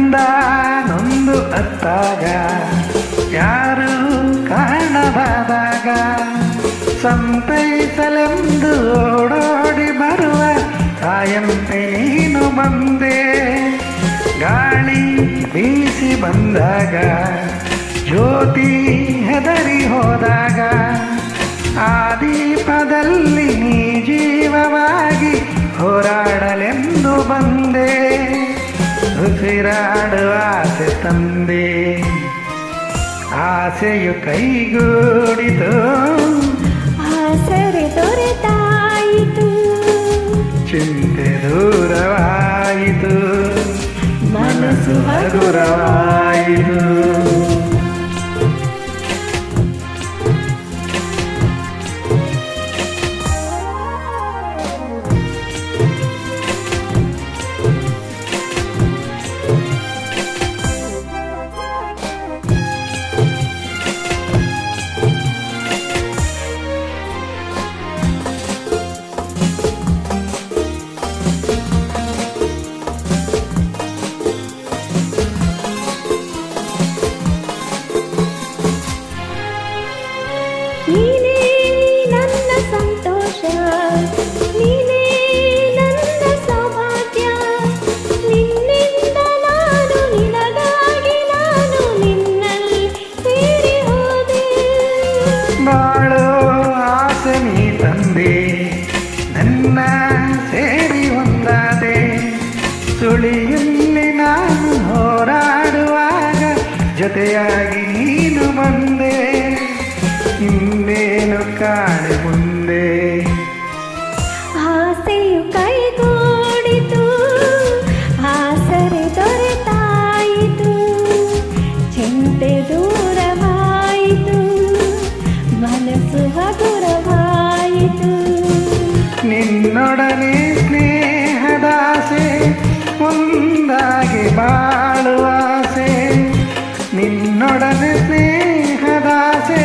ಬಂದ ನೊಂದು ಅತ್ತಾಗ ಯಾರು ಕಾಣಬಾದಾಗ ಸಂತೈಸಲೆಂದು ಓಡೋಡಿ ಬರುವ ತಾಯಂತೆ ನೀನು ಬಂದೆ. ಗಾಳಿ ಬೀಸಿ ಬಂದಾಗ ಜ್ಯೋತಿ ಹೆದರಿ ಹೋದಾಗ ಆ ದೀಪದಲ್ಲಿ ನೀ ಜೀವವಾಗಿ ಹೋರಾಡಲೆಂದು ಬಂದೆ. ಉಸಿರಾಡುವ ಆಸೆ ತಂದೆ, ಆಸೆಯು ಕೈಗೂಡಿತು, ಆಸರೆ ದೊರೆತಾಯಿತು, ಚಿಂತೆ ದೂರವಾಯಿತು, ಮನಸ್ಸು ಹಗುರವಾಯಿತು. ನೀನೇ ನನ್ನ ಸಂತೋಷ, ನೀನೇ ನನ್ನ ಸೌಭಾಗ್ಯ, ನಿನ್ನಿಂದ ನಾನು ನಿನಗಾಗಿ ನಾನು ನಿನ್ನಲ್ಲಿ ಸೇರಿ ಹೋದೆ. ಬಾಳೋ ಆಸೆ ನೀ ತಂದೆ, ನನ್ನ ಸೇರಿ ಒಂದಾದೆ. ಸುಳಿಯಲ್ಲಿ ನಾನು ಹೋರಾಡುವಾಗ ಜೊತೆಯಾಗಿ ನೀನು ಬಂದೆ. ಇನ್ನೇನು ಕಾಣೆ ಮುಂದೆ, ಆಸೆಯು ಕೈಗೂಡಿತು, ಆಸರೆ ದೊರೆತಾಯಿತು, ಚಿಂತೆ ದೂರವಾಯಿತು, ಮನಸ್ಸು ಹಗುರವಾಯಿತು. ನಿನ್ನೊಡನೆ ಸ್ನೇಹದಾಸೆ ಒಂದಾಗಿ ಬಾಳುವಾಸೆ, ನಿನ್ನೊಡನೆ ಸ್ನೇಹದಾಸೆ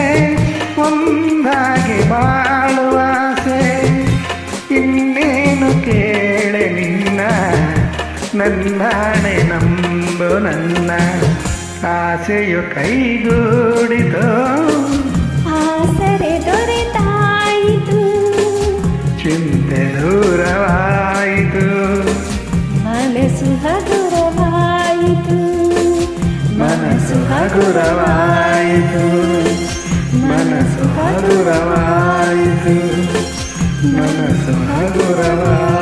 ಒಂದಾಗಿ ಬಾಳುವಾಸೆ. ಇನ್ನೇನು ಕೇಳೆ ನಿನ್ನ, ನನ್ನಾಣೆ ನಂಬು ನನ್ನ, ಆಸೆಯು ಕೈಗೂಡಿತು, ಆಸರೆ ದೊರೆತಾಯಿತು, ಚಿಂತೆ ದೂರವಾಯಿತು, ಮನಸ್ಸು ಹಗುರವಾಯಿತು, ಮನಸ್ಸು ಹಗುರವಾಯಿತು, ಮನಸ್ಸು ಹಗುರವಾಯಿತು, ಮನಸ್ಸು ಹಗುರವಾಯಿತು.